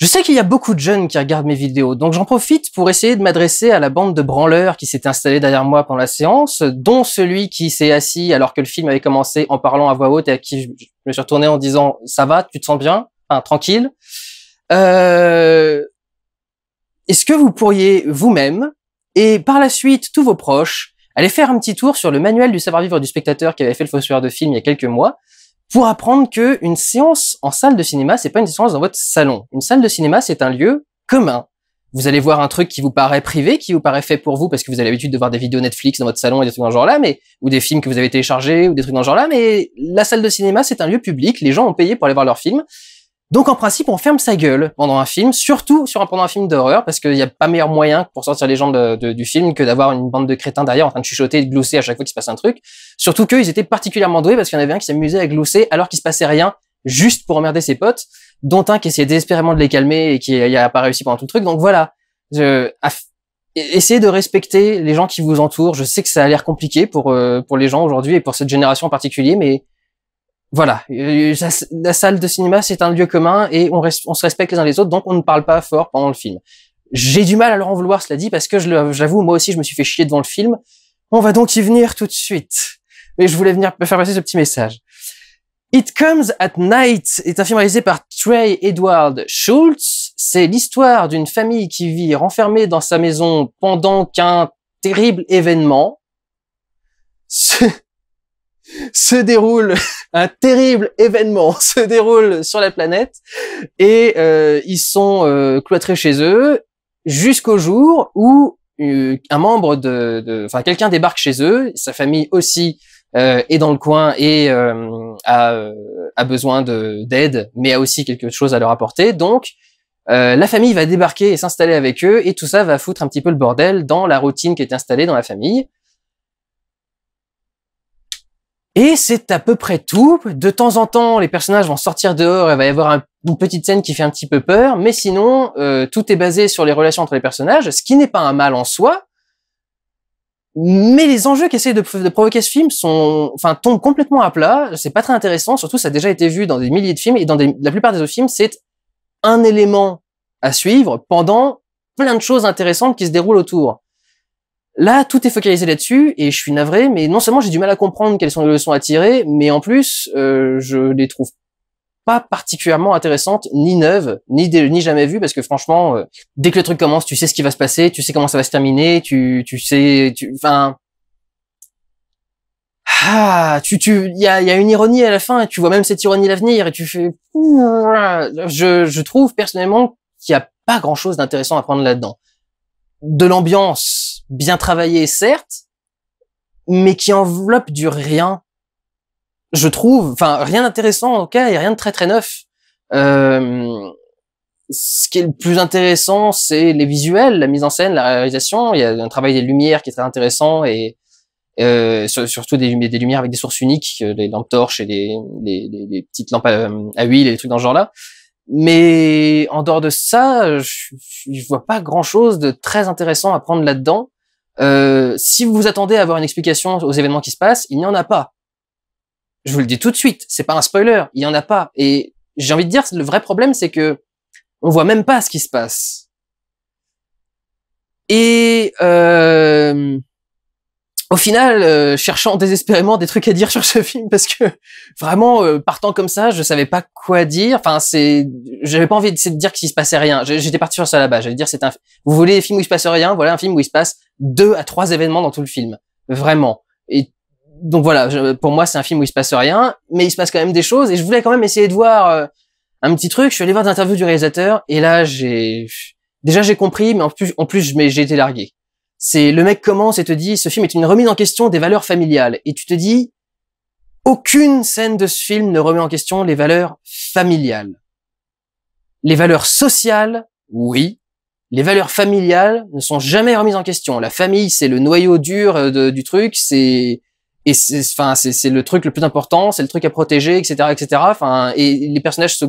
Je sais qu'il y a beaucoup de jeunes qui regardent mes vidéos, donc j'en profite pour essayer de m'adresser à la bande de branleurs qui s'était installée derrière moi pendant la séance, dont celui qui s'est assis alors que le film avait commencé en parlant à voix haute et à qui je me suis retourné en disant « Ça va, tu te sens bien? Enfin, tranquille. » Est-ce que vous pourriez vous-même, et par la suite tous vos proches, aller faire un petit tour sur le manuel du savoir-vivre du spectateur qui avait fait le Fossoyeur de film il y a quelques mois, pour apprendre que une séance en salle de cinéma, c'est pas une séance dans votre salon. Une salle de cinéma, c'est un lieu commun. Vous allez voir un truc qui vous paraît privé, qui vous paraît fait pour vous parce que vous avez l'habitude de voir des vidéos Netflix dans votre salon et des trucs dans ce genre-là, ou des films que vous avez téléchargés ou des trucs dans ce genre-là, mais la salle de cinéma, c'est un lieu public. Les gens ont payé pour aller voir leurs films. Donc en principe, on ferme sa gueule pendant un film, surtout pendant un film d'horreur, parce qu'il n'y a pas meilleur moyen pour sortir les gens du film que d'avoir une bande de crétins derrière en train de chuchoter et de glousser à chaque fois qu'il se passe un truc. Surtout qu'eux, ils étaient particulièrement doués parce qu'il y en avait un qui s'amusait à glousser alors qu'il se passait rien, juste pour emmerder ses potes, dont un qui essayait désespérément de les calmer et qui n'a pas réussi pendant tout le truc. Donc voilà, essayez de respecter les gens qui vous entourent. Je sais que ça a l'air compliqué pour les gens aujourd'hui et pour cette génération en particulier, mais voilà, la salle de cinéma, c'est un lieu commun et on se respecte les uns les autres, donc on ne parle pas fort pendant le film. J'ai du mal à leur en vouloir, cela dit, parce que j'avoue, moi aussi, je me suis fait chier devant le film. On va donc y venir tout de suite. Mais je voulais venir faire passer ce petit message. It Comes at Night est un film réalisé par Trey Edward Schultz. C'est l'histoire d'une famille qui vit renfermée dans sa maison pendant qu'un terrible événement un terrible événement se déroule sur la planète et ils sont cloîtrés chez eux jusqu'au jour où un membre enfin quelqu'un débarque chez eux, sa famille aussi est dans le coin et a besoin d'aide, mais a aussi quelque chose à leur apporter. Donc la famille va débarquer et s'installer avec eux et tout ça va foutre un petit peu le bordel dans la routine qui est installée dans la famille. Et c'est à peu près tout. De temps en temps, les personnages vont sortir dehors, il va y avoir une petite scène qui fait un petit peu peur, mais sinon, tout est basé sur les relations entre les personnages, ce qui n'est pas un mal en soi, mais les enjeux qu'essaie de provoquer ce film tombent complètement à plat, c'est pas très intéressant, surtout ça a déjà été vu dans des milliers de films, et dans la plupart des autres films, c'est un élément à suivre pendant plein de choses intéressantes qui se déroulent autour. Là, tout est focalisé là-dessus, et je suis navré, mais non seulement j'ai du mal à comprendre quelles sont les leçons à tirer, mais en plus, je les trouve pas particulièrement intéressantes, ni neuves, ni jamais vues, parce que franchement, dès que le truc commence, tu sais ce qui va se passer, tu sais comment ça va se terminer, il y a une ironie à la fin, et tu vois même cette ironie l'avenir, et tu fais, je trouve personnellement qu'il y a pas grand chose d'intéressant à prendre là-dedans. De l'ambiance bien travaillée, certes, mais qui enveloppe du rien. Je trouve, enfin, rien d'intéressant, ok, et rien de très très neuf. Ce qui est le plus intéressant, c'est les visuels, la mise en scène, la réalisation. Il y a un travail des lumières qui est très intéressant et surtout des lumières avec des sources uniques, les lampes torches et les petites lampes à huile et des trucs dans ce genre-là. Mais en dehors de ça, je vois pas grand-chose de très intéressant à prendre là-dedans. Si vous vous attendez à avoir une explication aux événements qui se passent, il n'y en a pas. Je vous le dis tout de suite, c'est pas un spoiler, il y en a pas. Et j'ai envie de dire, le vrai problème, c'est que on voit même pas ce qui se passe. Et au final, cherchant désespérément des trucs à dire sur ce film, parce que vraiment, partant comme ça, je savais pas quoi dire. Enfin, j'avais pas envie de dire qu'il se passait rien. J'étais parti sur ça là-bas. J'allais dire, vous voulez un film où il se passe rien, voilà un film où il se passe 2 à 3 événements dans tout le film. Vraiment. Et donc voilà, pour moi, c'est un film où il se passe rien, mais il se passe quand même des choses, et je voulais quand même essayer de voir un petit truc. Je suis allé voir des interviews du réalisateur, et là, j'ai compris, mais en plus, j'ai été largué. C'est le mec commence et te dit, ce film est une remise en question des valeurs familiales. Et tu te dis, aucune scène de ce film ne remet en question les valeurs familiales. Les valeurs sociales, oui. Les valeurs familiales ne sont jamais remises en question. La famille, c'est le noyau dur du truc, c'est le truc le plus important, c'est le truc à protéger, etc., etc. Enfin, et les personnages se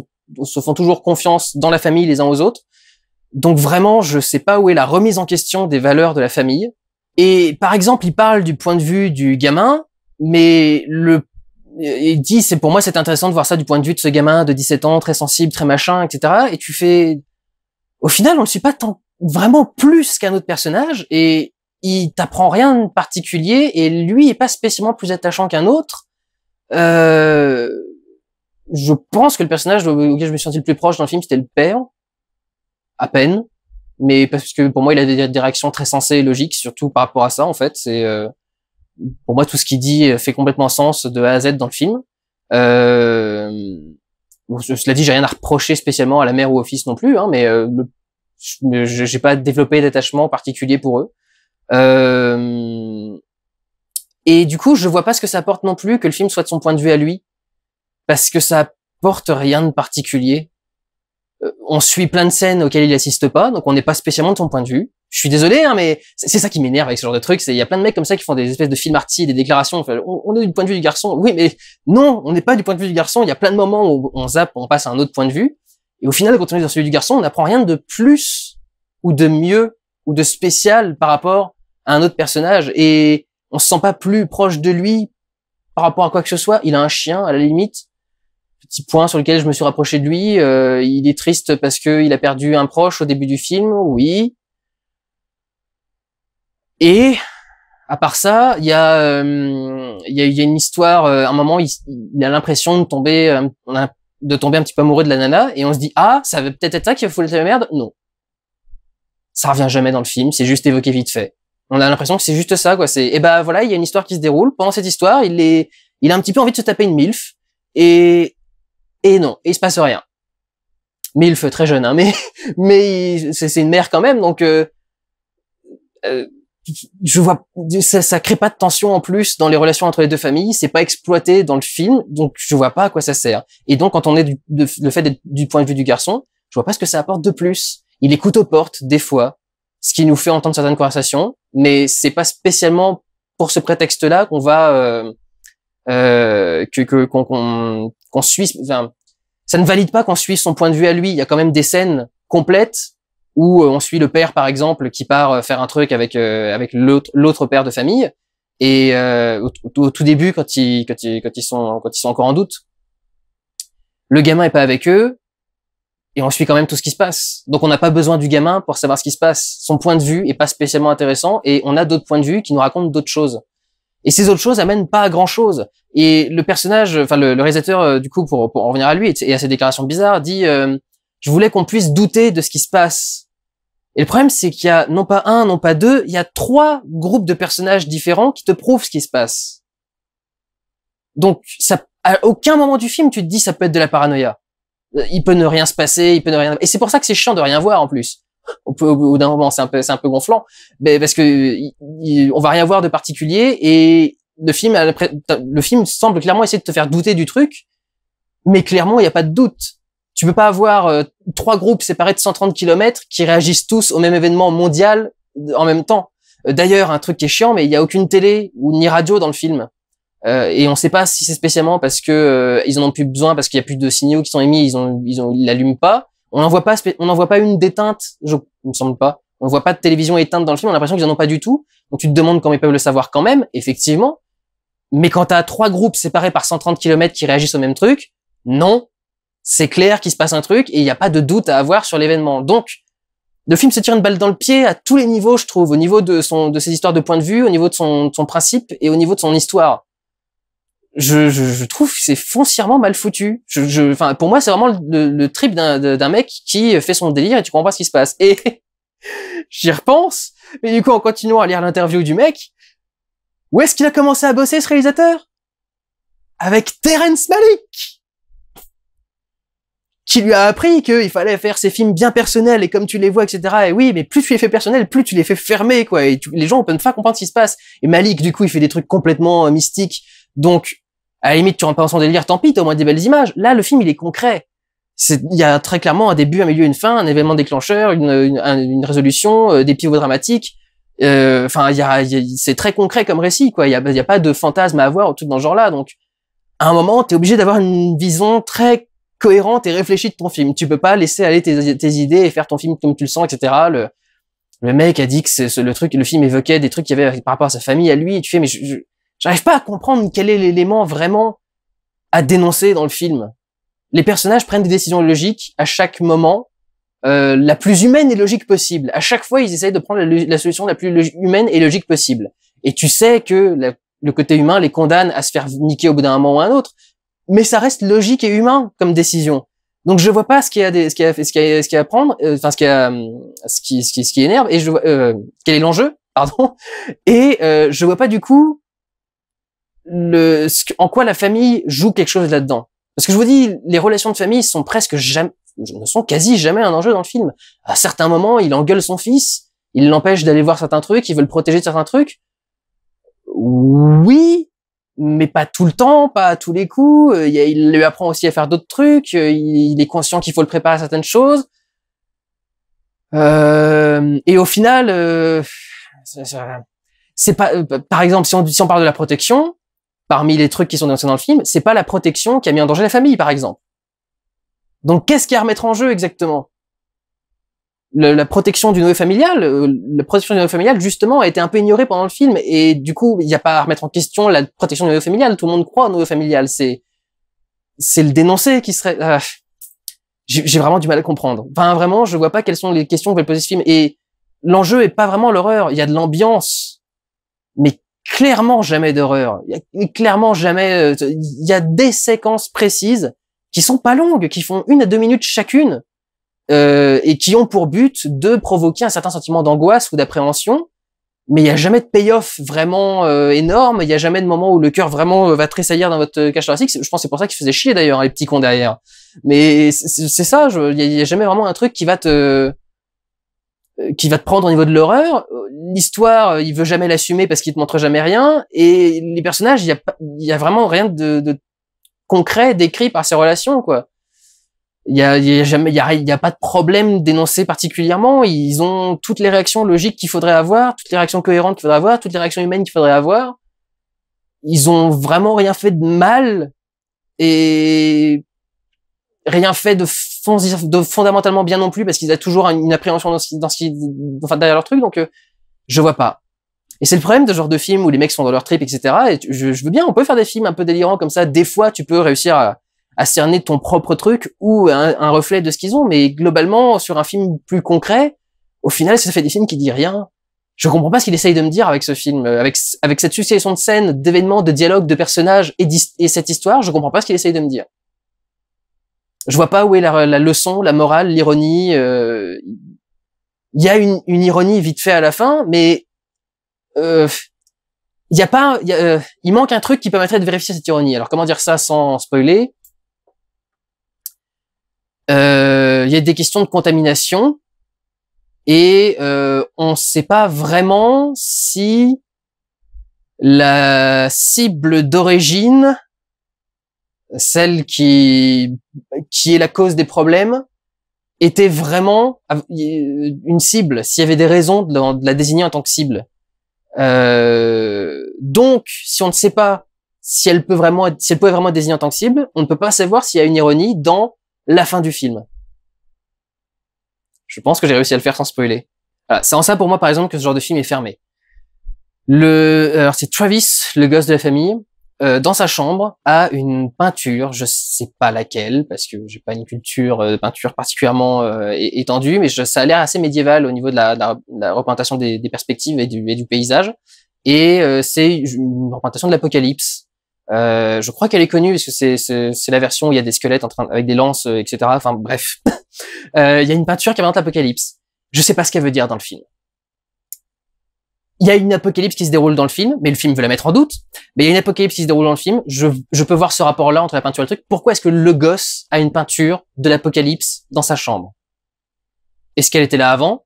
font toujours confiance dans la famille les uns aux autres. Donc vraiment, je sais pas où est la remise en question des valeurs de la famille. Et par exemple, il parle du point de vue du gamin, mais il dit, pour moi, c'est intéressant de voir ça du point de vue de ce gamin de 17 ans, très sensible, très machin, etc. Et tu fais, au final, on ne suit pas tant, vraiment plus qu'un autre personnage, et il t'apprend rien de particulier, et lui est pas spécialement plus attachant qu'un autre. Je pense que le personnage auquel je me suis senti le plus proche dans le film, c'était le père, à peine, mais parce que pour moi, il a des réactions très sensées et logiques, surtout par rapport à ça, en fait. C'est pour moi, tout ce qu'il dit fait complètement sens de A à Z dans le film. Bon, cela dit, j'ai rien à reprocher spécialement à la mère ou au fils non plus, hein, mais j'ai pas développé d'attachement particulier pour eux. Et du coup, je vois pas ce que ça apporte non plus que le film soit de son point de vue à lui, parce que ça apporte rien de particulier. On suit plein de scènes auxquelles il assiste pas, donc on n'est pas spécialement de son point de vue. Je suis désolé, hein, mais c'est ça qui m'énerve avec ce genre de trucs. Il y a plein de mecs comme ça qui font des espèces de films arty, des déclarations. Enfin, on est du point de vue du garçon. Oui, mais non, on n'est pas du point de vue du garçon. Il y a plein de moments où on zappe, on passe à un autre point de vue. Et au final, quand on est dans celui du garçon, on n'apprend rien de plus ou de mieux ou de spécial par rapport à un autre personnage. Et on se sent pas plus proche de lui par rapport à quoi que ce soit. Il a un chien, à la limite. Petit point sur lequel je me suis rapproché de lui. Il est triste parce que il a perdu un proche au début du film. Oui. Et à part ça, il y a une histoire. À un moment, il a l'impression de tomber un petit peu amoureux de la nana, et on se dit ah, ça va peut-être être ça qui va foutre la merde. Non, ça revient jamais dans le film. C'est juste évoqué vite fait. On a l'impression que c'est juste ça, quoi. Et ben voilà, il y a une histoire qui se déroule. Pendant cette histoire, il a un petit peu envie de se taper une milf, et non, et il se passe rien. Milf très jeune, hein, mais c'est une mère quand même, donc je vois, ça crée pas de tension en plus dans les relations entre les deux familles, c'est pas exploité dans le film, donc je vois pas à quoi ça sert. Et donc quand on est le fait d'être du point de vue du garçon, je vois pas ce que ça apporte de plus. Il écoute aux portes des fois, ce qui nous fait entendre certaines conversations, mais c'est pas spécialement pour ce prétexte-là qu'on va qu'on suit. Enfin, ça ne valide pas qu'on suit son point de vue à lui. Il y a quand même des scènes complètes où on suit le père, par exemple, qui part faire un truc avec l'autre père de famille, et au tout début, quand ils sont encore en doute, le gamin est pas avec eux, et on suit quand même tout ce qui se passe. Donc on n'a pas besoin du gamin pour savoir ce qui se passe. Son point de vue est pas spécialement intéressant, et on a d'autres points de vue qui nous racontent d'autres choses. Et ces autres choses amènent pas à grand chose. Et le personnage, enfin le réalisateur, du coup, pour en revenir à lui et à ses déclarations bizarres, dit je voulais qu'on puisse douter de ce qui se passe. Et le problème, c'est qu'il y a non pas un, non pas deux, il y a 3 groupes de personnages différents qui te prouvent ce qui se passe. Donc, ça, à aucun moment du film, tu te dis ça peut être de la paranoïa. Il peut ne rien se passer, il peut ne rien. Et c'est pour ça que c'est chiant de rien voir en plus. Au bout d'un moment, c'est un peu gonflant, mais parce que on va rien voir de particulier, et le film semble clairement essayer de te faire douter du truc, mais clairement il n'y a pas de doute. Tu peux pas avoir 3 groupes séparés de 130 km qui réagissent tous au même événement mondial en même temps. D'ailleurs, un truc qui est chiant, mais il y a aucune télé ou ni radio dans le film. Et on sait pas si c'est spécialement parce que ils en ont plus besoin, parce qu'il y a plus de signaux qui sont émis, ils l'allument pas. On n'en voit pas une d'éteinte, il me semble pas. On voit pas de télévision éteinte dans le film, on a l'impression qu'ils en ont pas du tout. Donc tu te demandes comment ils peuvent le savoir quand même, effectivement. Mais quand t'as 3 groupes séparés par 130 km qui réagissent au même truc, non. C'est clair qu'il se passe un truc et il n'y a pas de doute à avoir sur l'événement. Donc, le film se tire une balle dans le pied à tous les niveaux, je trouve, au niveau de ses histoires de point de vue, au niveau de son principe et au niveau de son histoire. Je trouve que c'est foncièrement mal foutu. Enfin, pour moi, c'est vraiment le trip d'un mec qui fait son délire et tu comprends pas ce qui se passe. Et j'y repense, mais du coup, en continuant à lire l'interview du mec, où est-ce qu'il a commencé à bosser, ce réalisateur? Avec Terrence Malick, qui lui a appris qu'il fallait faire ses films bien personnels et comme tu les vois, etc. Et oui, mais plus tu les fais personnels, plus tu les fais fermés, quoi. Et les gens peuvent pas comprendre ce qui se passe. Et Malick, du coup, il fait des trucs complètement mystiques. Donc, à la limite, tu rentres pas dans son délire, tant pis, t'as au moins des belles images. Là, le film, il est concret. Il y a très clairement un début, un milieu, une fin, un événement déclencheur, une résolution, des pivots dramatiques. Enfin, c'est très concret comme récit, quoi. Il y a pas de fantasme à avoir ou tout dans ce genre-là. Donc, à un moment, t'es obligé d'avoir une vision très cohérente et réfléchie de ton film. Tu peux pas laisser aller tes idées et faire ton film comme tu le sens, etc. Le mec a dit que le film évoquait des trucs qu'il y avait par rapport à sa famille, à lui, et tu fais, mais j'arrive pas à comprendre quel est l'élément vraiment à dénoncer dans le film. Les personnages prennent des décisions logiques à chaque moment, la plus humaine et logique possible. À chaque fois, ils essayent de prendre la solution la plus humaine et logique possible. Et tu sais que le côté humain les condamne à se faire niquer au bout d'un moment ou un autre, mais ça reste logique et humain comme décision. Donc je vois pas ce qu'il y a à prendre, enfin ce qui énerve, et je vois quel est l'enjeu, pardon, et je vois pas du coup en quoi la famille joue quelque chose là-dedans. Parce que je vous dis, les relations de famille sont presque jamais, ne sont quasi jamais un enjeu dans le film. À certains moments, il engueule son fils, il l'empêche d'aller voir certains trucs, il veut le protéger de certains trucs. Oui, mais pas tout le temps, pas à tous les coups. Il lui apprend aussi à faire d'autres trucs. Il est conscient qu'il faut le préparer à certaines choses. Et au final, c'est pas. Par exemple, si on parle de la protection, parmi les trucs qui sont dénoncés dans le film, c'est pas la protection qui a mis en danger la famille, par exemple. Donc, qu'est-ce qu'il y a à remettre en jeu exactement ? La protection du noyau familial, justement, a été un peu ignorée pendant le film, et du coup, il n'y a pas à remettre en question la protection du noyau familial. Tout le monde croit au noyau familial. C'est le dénoncer qui serait. J'ai vraiment du mal à comprendre. Enfin, vraiment, je vois pas quelles sont les questions que veut poser ce film. Et l'enjeu est pas vraiment l'horreur. Il y a de l'ambiance, mais clairement jamais d'horreur. Il y a clairement jamais. Il y a des séquences précises qui sont pas longues, qui font 1 à 2 minutes chacune. Et qui ont pour but de provoquer un certain sentiment d'angoisse ou d'appréhension, mais il y a jamais de payoff vraiment énorme, il y a jamais de moment où le cœur vraiment va tressaillir dans votre cage thoracique. Je pense que c'est pour ça qu'ils faisaient chier d'ailleurs les petits cons derrière. Mais c'est ça, il y a jamais vraiment un truc qui va te prendre au niveau de l'horreur. L'histoire, il veut jamais l'assumer parce qu'il te montre jamais rien, et les personnages, il y a vraiment rien de concret décrit par ces relations, quoi. Il y a pas de problème dénoncé particulièrement. Ils ont toutes les réactions logiques qu'il faudrait avoir, toutes les réactions cohérentes qu'il faudrait avoir, toutes les réactions humaines qu'il faudrait avoir. Ils ont vraiment rien fait de mal et rien fait de fondamentalement bien non plus, parce qu'ils ont toujours une appréhension enfin, derrière leur truc. Donc, je vois pas. Et c'est le problème de ce genre de film où les mecs sont dans leur trip, etc. Et je veux bien, on peut faire des films un peu délirants comme ça. Des fois, tu peux réussir à cerner ton propre truc ou un reflet de ce qu'ils ont, mais globalement, sur un film plus concret, au final, ça fait des films qui disent rien. Je comprends pas ce qu'il essaye de me dire avec ce film, avec cette succession de scènes, d'événements, de dialogues, de personnages et cette histoire, je comprends pas ce qu'il essaye de me dire. Je vois pas où est la leçon, la morale, l'ironie. Il y a une ironie vite fait à la fin, mais il manque un truc qui permettrait de vérifier cette ironie. Alors comment dire ça sans spoiler? Il y a des questions de contamination et on ne sait pas vraiment si la cible d'origine, celle qui est la cause des problèmes, était vraiment une cible, s'il y avait des raisons de la désigner en tant que cible. Donc, si on ne sait pas si elle pouvait vraiment être désignée en tant que cible, on ne peut pas savoir s'il y a une ironie dans la fin du film. Je pense que j'ai réussi à le faire sans spoiler. Voilà, c'est en ça pour moi, par exemple, que ce genre de film est fermé. Alors c'est Travis, le gosse de la famille, dans sa chambre, a une peinture, je sais pas laquelle, parce que j'ai pas une culture de peinture particulièrement étendue, mais ça a l'air assez médiéval au niveau de la représentation des perspectives et du paysage. Et c'est une représentation de l'apocalypse. Je crois qu'elle est connue parce que c'est la version où il y a des squelettes avec des lances, etc. Enfin bref, il y a une peinture qui représente l'apocalypse. Je sais pas ce qu'elle veut dire dans le film. Il y a une apocalypse qui se déroule dans le film, mais le film veut la mettre en doute. Mais il y a une apocalypse qui se déroule dans le film. Je peux voir ce rapport-là entre la peinture et le truc. Pourquoi est-ce que le gosse a une peinture de l'apocalypse dans sa chambre? Est-ce qu'elle était là avant?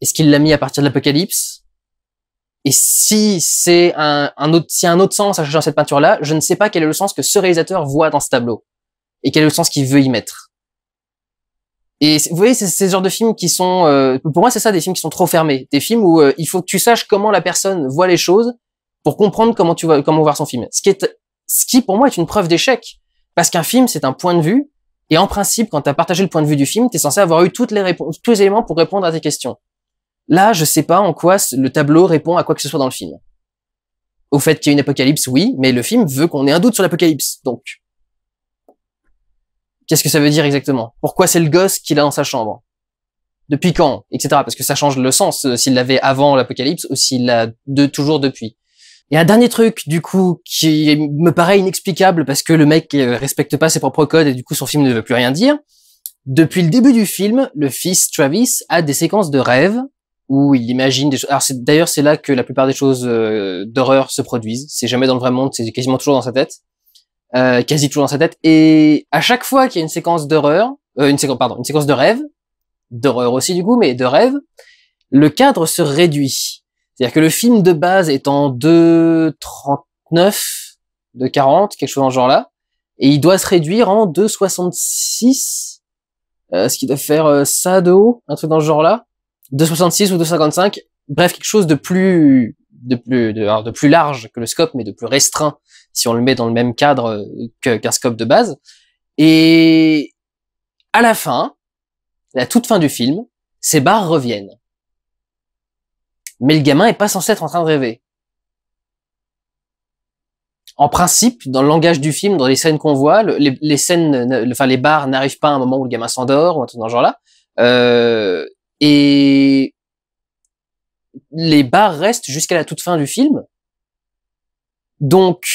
Est-ce qu'il l'a mis à partir de l'apocalypse? Et si c'est un autre sens à chercher dans cette peinture-là, je ne sais pas quel est le sens que ce réalisateur voit dans ce tableau. Et quel est le sens qu'il veut y mettre. Et vous voyez, c'est ce genre de films qui sont, pour moi, c'est ça, des films qui sont trop fermés. Des films où il faut que tu saches comment la personne voit les choses pour comprendre comment voir son film. Ce qui, pour moi, est une preuve d'échec. Parce qu'un film, c'est un point de vue. Et en principe, quand tu as partagé le point de vue du film, tu es censé avoir eu toutes les réponses, tous les éléments pour répondre à tes questions. Là, je sais pas en quoi le tableau répond à quoi que ce soit dans le film. Au fait qu'il y ait une apocalypse, oui, mais le film veut qu'on ait un doute sur l'apocalypse. Donc, qu'est-ce que ça veut dire exactement? Pourquoi c'est le gosse qu'il a dans sa chambre? Depuis quand, etc. Parce que ça change le sens s'il l'avait avant l'apocalypse ou s'il l'a toujours depuis. Et un dernier truc, du coup, qui me paraît inexplicable parce que le mec respecte pas ses propres codes et du coup son film ne veut plus rien dire. Depuis le début du film, le fils Travis a des séquences de rêves où il imagine des choses. Alors d'ailleurs c'est là que la plupart des choses d'horreur se produisent. C'est jamais dans le vrai monde, c'est quasiment toujours dans sa tête, quasi toujours dans sa tête. Et à chaque fois qu'il y a une séquence d'horreur, une séquence de rêve, d'horreur aussi du coup, mais de rêve, le cadre se réduit. C'est-à-dire que le film de base est en 2,39, 2,40, quelque chose dans ce genre-là, et il doit se réduire en 2,66, ce qui doit faire ça de haut, un truc dans ce genre-là, 2,66 ou 2,55, bref, quelque chose de plus large que le scope, mais de plus restreint, si on le met dans le même cadre qu'un scope de base. Et à la fin, la toute fin du film, ces barres reviennent. Mais le gamin est pas censé être en train de rêver. En principe, dans le langage du film, dans les scènes qu'on voit, les scènes, enfin les barres n'arrivent pas à un moment où le gamin s'endort ou un truc dans ce genre-là. Et les barres restent jusqu'à la toute fin du film. Donc,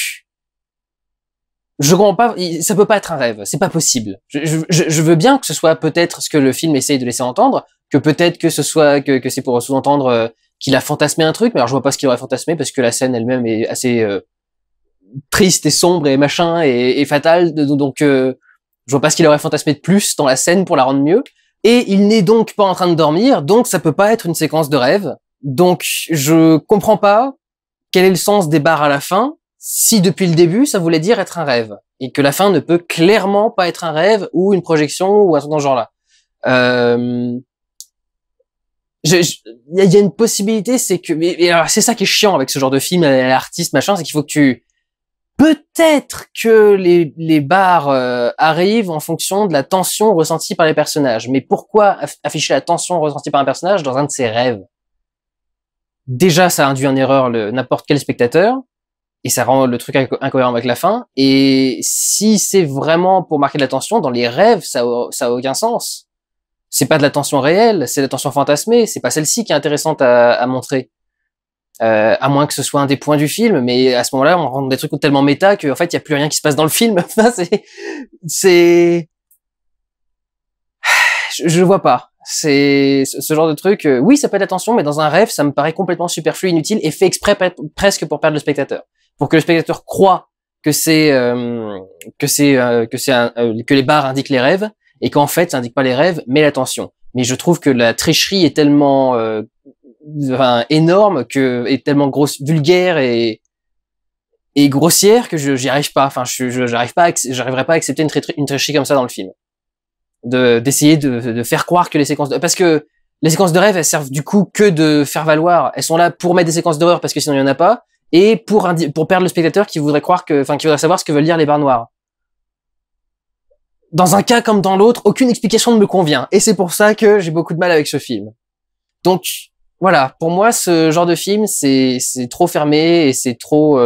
je comprends pas, ça peut pas être un rêve, c'est pas possible. Je veux bien que ce soit peut-être ce que le film essaye de laisser entendre, que peut-être que ce soit que c'est pour sous-entendre qu'il a fantasmé un truc, mais alors je vois pas ce qu'il aurait fantasmé parce que la scène elle-même est assez triste et sombre et machin et fatale, donc je vois pas ce qu'il aurait fantasmé de plus dans la scène pour la rendre mieux. Et il n'est donc pas en train de dormir, donc ça peut pas être une séquence de rêve. Donc je comprends pas quel est le sens des barres à la fin, si depuis le début ça voulait dire être un rêve, et que la fin ne peut clairement pas être un rêve ou une projection ou un truc dans ce genre-là. Il y a une possibilité, c'est que, et alors c'est ça qui est chiant avec ce genre de film, l'artiste machin, c'est qu'il faut que peut-être que les barres arrivent en fonction de la tension ressentie par les personnages. Mais pourquoi afficher la tension ressentie par un personnage dans un de ses rêves? Déjà, ça induit en erreur n'importe quel spectateur, et ça rend le truc incohérent avec la fin. Et si c'est vraiment pour marquer de la tension, dans les rêves, ça a aucun sens. C'est pas de la tension réelle, c'est de la tension fantasmée, c'est pas celle-ci qui est intéressante à montrer. À moins que ce soit un des points du film, mais à ce moment-là, on rend des trucs tellement méta qu'en fait, il y a plus rien qui se passe dans le film. Enfin, je vois pas. C'est ce genre de truc. Oui, ça peut être attention, mais dans un rêve, ça me paraît complètement superflu, inutile et fait exprès presque pour perdre le spectateur, pour que le spectateur croit que que les barres indiquent les rêves et qu'en fait, ça indique pas les rêves, mais l'attention. Mais je trouve que la tricherie est tellement énorme est tellement grosse, vulgaire et grossière que j'y arrive pas. Enfin, j'arriverai pas à accepter une tricherie comme ça dans le film. D'essayer de faire croire que parce que les séquences de rêve, elles servent du coup que de faire valoir. Elles sont là pour mettre des séquences d'horreur parce que sinon il y en a pas, et pour perdre le spectateur qui voudrait savoir ce que veulent lire les barres noires. Dans un cas comme dans l'autre, aucune explication ne me convient, et c'est pour ça que j'ai beaucoup de mal avec ce film. Donc voilà, pour moi, ce genre de film, c'est trop fermé et c'est trop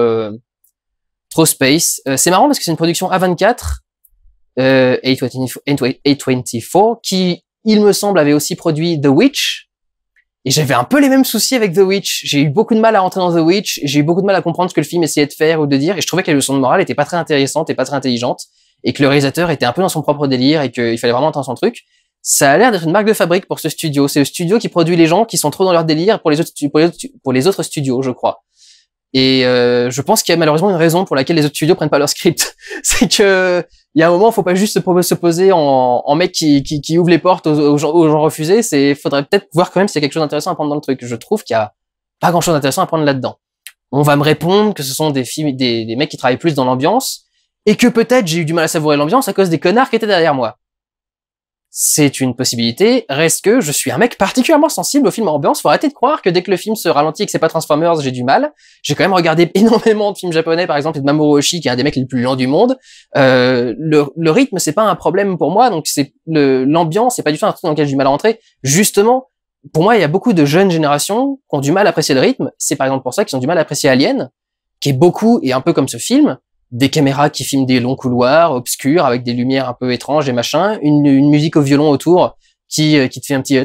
space. C'est marrant parce que c'est une production A24, A24, qui, il me semble, avait aussi produit The Witch. Et j'avais un peu les mêmes soucis avec The Witch. J'ai eu beaucoup de mal à rentrer dans The Witch. J'ai eu beaucoup de mal à comprendre ce que le film essayait de faire ou de dire. Et je trouvais que les leçons de morale étaient pas très intéressantes et pas très intelligentes. Et que le réalisateur était un peu dans son propre délire et qu'il fallait vraiment entendre son truc. Ça a l'air d'être une marque de fabrique pour ce studio. C'est le studio qui produit les gens qui sont trop dans leur délire pour les autres studios, je crois. Et je pense qu'il y a malheureusement une raison pour laquelle les autres studios prennent pas leur script. C'est que il y a un moment, faut pas juste se poser en mec qui ouvre les portes aux gens refusés. Faudrait peut-être voir quand même s'il y a quelque chose d'intéressant à prendre dans le truc. Je trouve qu'il y a pas grand chose d'intéressant à prendre là-dedans. On va me répondre que ce sont des mecs qui travaillent plus dans l'ambiance et que peut-être j'ai eu du mal à savourer l'ambiance à cause des connards qui étaient derrière moi. C'est une possibilité, reste que je suis un mec particulièrement sensible au film ambiance. Faut arrêter de croire que dès que le film se ralentit et que c'est pas Transformers, j'ai du mal. J'ai quand même regardé énormément de films japonais, par exemple, et de Mamoru Oshii, qui est un des mecs les plus lents du monde. Le rythme, c'est pas un problème pour moi, donc l'ambiance, c'est pas du tout un truc dans lequel j'ai du mal à rentrer. Justement, pour moi, il y a beaucoup de jeunes générations qui ont du mal à apprécier le rythme. C'est par exemple pour ça qu'ils ont du mal à apprécier Alien, qui est beaucoup, et un peu comme ce film, des caméras qui filment des longs couloirs obscurs avec des lumières un peu étranges et machin, une musique au violon autour qui te fait un petit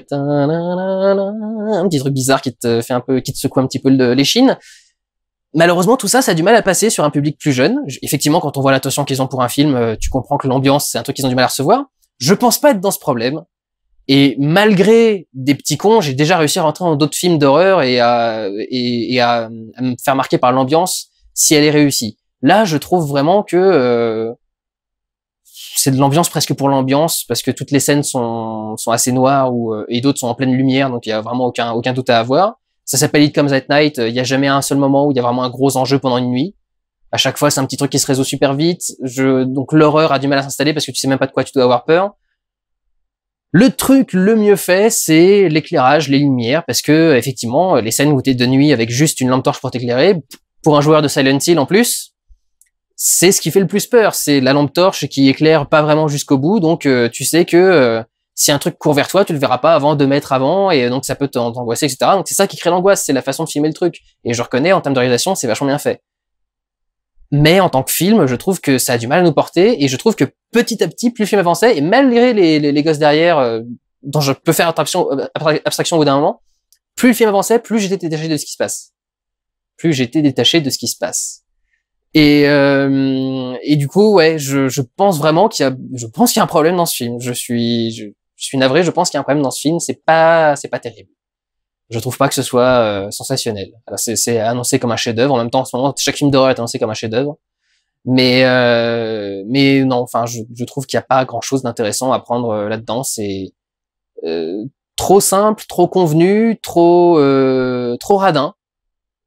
truc bizarre qui te fait un peu, qui te secoue un petit peu l'échine. Malheureusement, tout ça, ça a du mal à passer sur un public plus jeune. Effectivement, quand on voit l'attention qu'ils ont pour un film, tu comprends que l'ambiance, c'est un truc qu'ils ont du mal à recevoir. Je pense pas être dans ce problème. Et malgré des petits cons, j'ai déjà réussi à rentrer dans d'autres films d'horreur et à me faire marquer par l'ambiance si elle est réussie. Là, je trouve vraiment que c'est de l'ambiance presque pour l'ambiance, parce que toutes les scènes sont assez noires et d'autres sont en pleine lumière, donc il y a vraiment aucun doute à avoir. Ça s'appelle It Comes at Night. Il y a jamais un seul moment où il y a vraiment un gros enjeu pendant une nuit. À chaque fois, c'est un petit truc qui se résout super vite. Donc l'horreur a du mal à s'installer parce que tu sais même pas de quoi tu dois avoir peur. Le truc le mieux fait, c'est l'éclairage, les lumières, parce que effectivement, les scènes où t'es de nuit avec juste une lampe torche pour t'éclairer, pour un joueur de Silent Hill en plus, c'est ce qui fait le plus peur. C'est la lampe torche qui éclaire pas vraiment jusqu'au bout, donc tu sais que si un truc court vers toi, tu le verras pas avant 2 mètres avant, et donc ça peut t'angoisser, etc. Donc c'est ça qui crée l'angoisse, c'est la façon de filmer le truc. Et je reconnais, en termes de réalisation, c'est vachement bien fait. Mais en tant que film, je trouve que ça a du mal à nous porter, et je trouve que petit à petit, plus le film avançait, et malgré les gosses derrière, dont je peux faire abstraction au bout d'un moment, plus le film avançait, plus j'étais détaché de ce qui se passe. Plus j'étais détaché de ce qui se passe. Et du coup, ouais, je pense vraiment qu'il y a un problème dans ce film. Je suis navré, je pense qu'il y a un problème dans ce film, c'est pas terrible. Je trouve pas que ce soit sensationnel. Alors c'est annoncé comme un chef-d'œuvre. En même temps, en ce moment, chaque film d'horreur est annoncé comme un chef-d'œuvre. Mais non, enfin, je trouve qu'il y a pas grand-chose d'intéressant à prendre là-dedans. C'est trop simple, trop convenu, trop radin.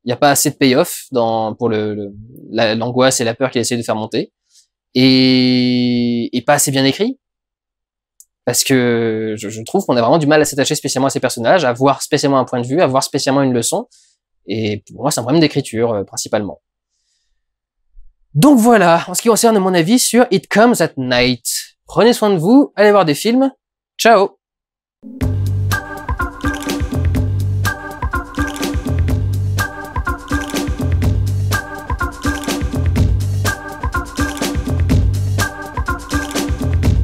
Il y a pas assez de payoff pour l'angoisse et la peur qu'il essaie de faire monter, et pas assez bien écrit. Parce que je trouve qu'on a vraiment du mal à s'attacher spécialement à ces personnages, à voir spécialement un point de vue, à voir spécialement une leçon. Et pour moi, c'est un problème d'écriture, principalement. Donc voilà, en ce qui concerne mon avis sur It Comes at Night. Prenez soin de vous, allez voir des films. Ciao!